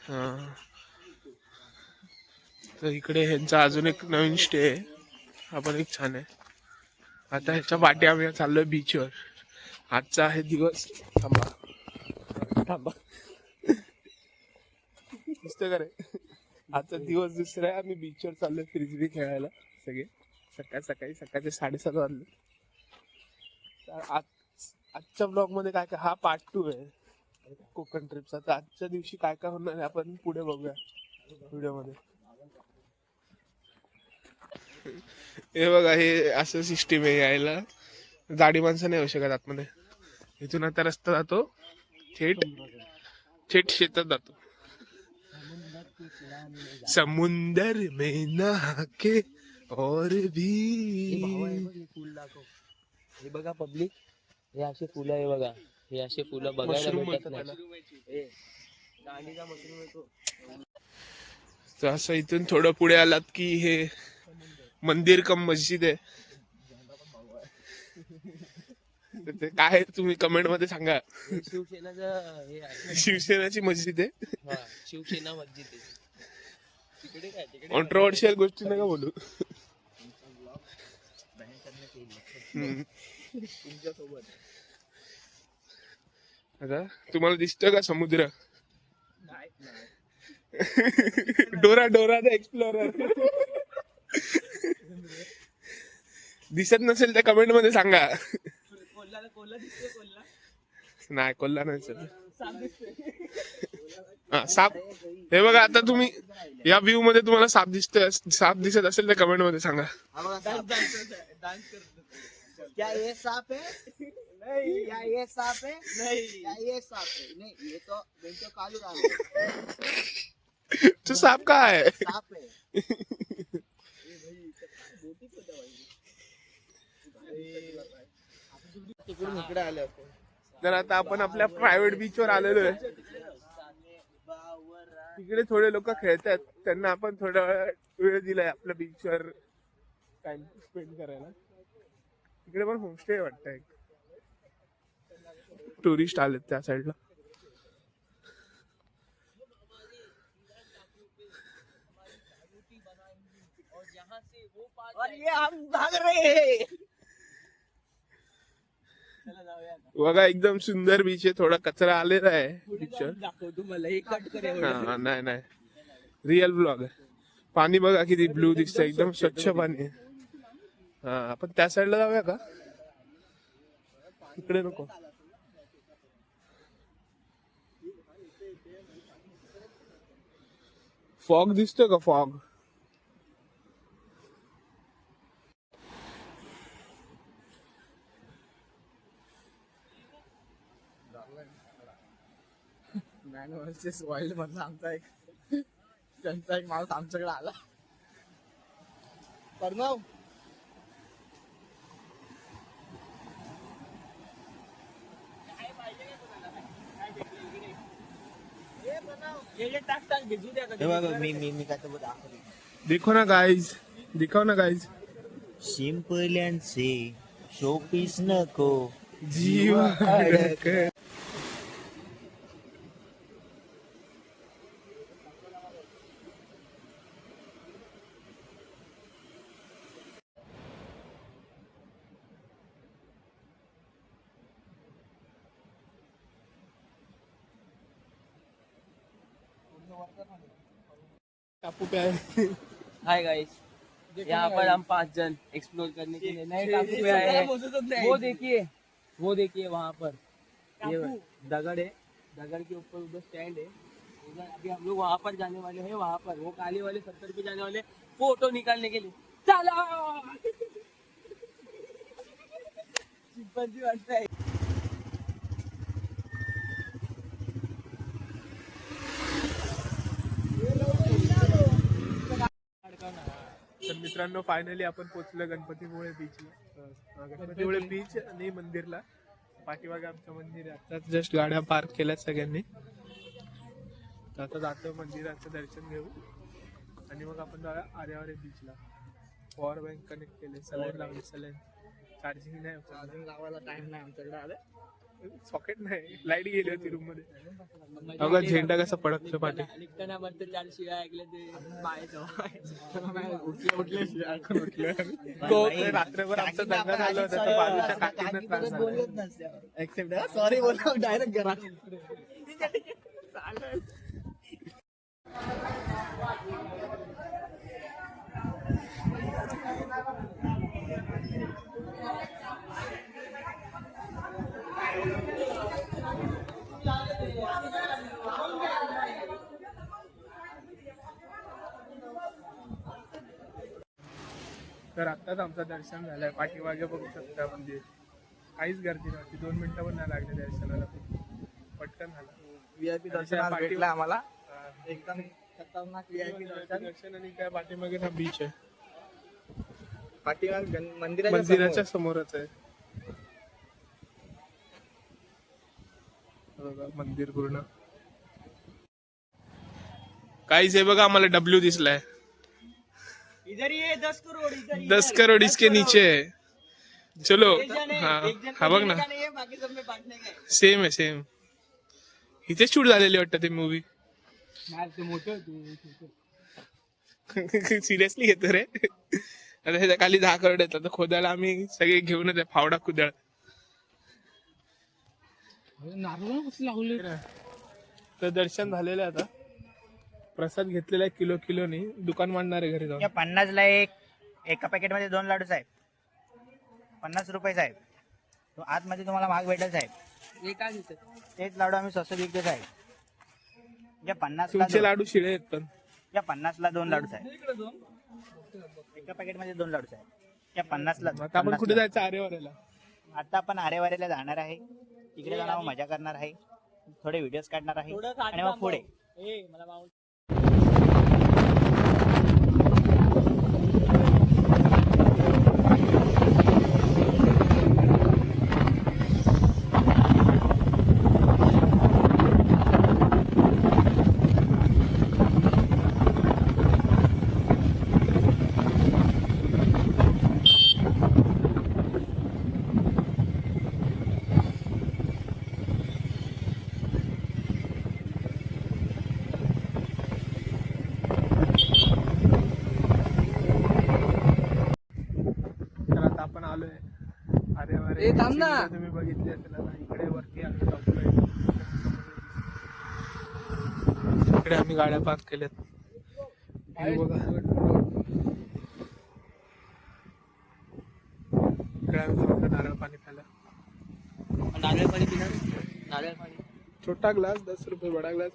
हा तर इकडे ह्यांचा अजून एक नवीन स्टे आहे, हा पण एक छान आहे. आता ह्याच्या पाठी आम्ही चाललोय बीचवर. आजचा आहे दिवस. थांबा थांबा दिसतं का रे? आजचा दिवस दुसरा आहे. आम्ही बीचवर चाललोय फ्रिस्बी खेळायला सगळे. सकाळचे 7:30 वाजले. तर आजच्या ब्लॉग मध्ये काय काय, हा पार्ट 2 आहे कोकण ट्रिपचा. तर आजच्या दिवशी काय काय होणार आहे आपण पुढे बघूया व्हिडिओ मध्ये. हे बघा, हे असं सिस्टीम आहे यायला. गाडी माणसं नाही येऊ शकत आतमध्ये. इथून आता रस्ता जातो थेट थेट शेतात जातो. समुंदर में नहा के और भी. हे बघा पब्लिक, हे असे फुलं आहे बघा. हे असे फुलं बघायला मशरूम भेटत बोलतात त्याला. नाही. दांडीचा मशरूम येतो. तर असं इथून थोडं पुढे आलात की हे मंदिर कम मस्जिद आहे. तर ते काय आहे तुम्ही कमेंट मध्ये सांगा. हे शिवसेनाचं हे आहे. शिवसेनाची मस्जिद आहे. हा, शिवसेना मस्जिद आहे. तिकडे काय, तिकडे कॉन्ट्रोवर्शियल गोष्टी नका बोलू. तुमच्यासोबत आता तुम्हाला दिसतोय का समुद्र? डोरा डोरा द एक्सप्लोरर. दिसत नसेल तर कमेंट मध्ये सांगा. नाही, कोल्हा नाही सर. हा, साप. हे बघा, आता तुम्ही या व्ह्यू मध्ये तुम्हाला साप दिसतोय, साप दिसत असेल तर कमेंट मध्ये सांगा. क्या ये सांप है? नहीं. क्या ये सांप है? नहीं. क्या ये सांप है? नहीं, ये तो बेंचो कालू राम है. तो साप का आहे? सांप है. तिकडून इकडे आले आपण. तर आता आपण आपल्या प्रायव्हेट बीच वर आलेलो आहे. तिकडे थोडे लोक खेळतात, त्यांना आपण थोडा वेळ दिलाय आपल्या बीचवर टाइम स्पेंड करायला. तिकडे पण होमस्टे वाटतं, एक टुरिस्ट आलेत त्या साईडला. और ये हम भाग रहे हैं. बघा, एकदम सुंदर बीच आहे. थोडा कचरा आलेला आहे बीचवर. दाखवतो मला, हे कट करेल. हा, नाही नाही, रिअल ब्लॉग आहे. पाणी बघा किती ब्लू दिसतंय, एकदम स्वच्छ पाणी आहे. हा, आपण त्या साईडला जाऊया का? इकडे नको. फॉग दिसतोय का? फॉग. मॅन वर्सेस वाईल्ड मधला आमचा एक त्यांचा एक माणूस आमच्याकडे आला. प्रणव, मी काय तर दाखवतो. देखो ना गाइज, दिखाओ ना guys. Simple and say showpiece नको जीवा टापू पे आए. हाय गाइस, यहाँ पर हम 5 जन एक्सप्लोर करने के लिए नए टापू पे आए हैं. वो देखिए वहाँ पर ये दगड़ है. दगड़ के ऊपर उधर स्टैंड है. उधर अभी हम लोग वहाँ पर जाने वाले हैं. वहाँ पर वो काले वाले 70 पे जाने वाले फोटो निकालने के लिए. चलो. चिंपांजी वाटत आहे. तर मित्रांनो, फायनली आपण पोहोचलो गणपतीपुळे बीचला. गणपतीपुळे बीच आणि मंदिरला. पाठीमागे आमचं मंदिर आहे. आता जस्ट गाड्या पार्क केल्यात सगळ्यांनी. तर आता जातो मंदिराचं दर्शन घेऊ आणि मग आपण जाऊया आर्यावरे बीचला. पॉवर बँक कनेक्ट केले, सलाईन लावली. सलाईन चार्जिंग नाही, चार्जिंग लावायला टाइम नाही आमच्याकडे. आले सॉकेट नाही, लाईट गेली होती रूम मध्ये. अगं झेंडा कसा पडकतो पाठी. निघताना म्हणते 4 शिव्या ऐकल्या ते पाहायचं. रात्रभर आमचा दंगा झाला होता, तर बाजूच्या काकींना त्रास झाला. बोलत नसते एक्सेप्ट सॉरी बोला डायरेक्ट घरात. तर आत्ताच आमचं दर्शन झालंय. पाठीमागे बघू शकता मंदिर. काहीच गर्दी नव्हती, 2 मिनिटं पण नाही लागले दर्शनाला. पटकन झालं. VIP दर्शन दर्शन पाठी- भेटला आम्हाला एकदम खतरनाक VIP दर्शन. दर्शन आणि काय पाठीमागे ना बीच आहे, पाठीमाग मंदिराच्या मंदिराच्या समोरच आहे. बघा मंदिर पूर्ण. काहीच आहे बघा, आम्हाला डब्ल्यू दिसलाय. इधर ये 10 करोड़ इधर 10 करोड़ इसके नीचे है. चलो हा बघ ना, बाकी सब में बांटने का है. सेम आहे सेम. इथे शूट झालेली वाटतं ते मूवी. सिरियसली घेतो रे. आता ह्याच्या खाली 10 करोड येतात, तर खोदायला आम्ही सगळे घेऊनच आहे फावडा कुदळ. तर दर्शन झालेलं आहे. आता प्रसाद घेतलेला आहे किलोनी. दुकान मांडणार आहे घरी जाऊन. या 50 ला एका पॅकेट मध्ये 2 लाडू साहेब. 50 रुपये साहेब. तो आतमध्ये तुम्हाला महाग भेटेल साहेब. हे काय घेतात? तेच लाडू आम्ही स्वस्त विकतो साहेब. या 50 ला तुमचे लाडू शिळे आहेत पण. या 50 ला 2 लाडू साहेब. एका पॅकेट मध्ये 2 लाडू साहेब. या 50 ला आता आपण कुठे जायचं आरेवाऱ्याला? आता आपण आरेवारीला जाणार आहे. तिकडे जाणार मजा करणार आहे. थोडे व्हिडिओज काढणार आहे आणि मग पुढे मला माऊंट तर आता आपण आलोय आरेवारे. थांब ना. तुम्ही बघितले असेल. आता इकडे वरती आम्ही जातोय. इकडे आम्ही गाड्या पार्क केल्यात. हे बघा, इकडे आम्ही फक्त नारळ पाणी प्यायला. नारळ पाणी पिणार. नारळ पाणी छोटा ग्लास 10 रुपये, बडा ग्लास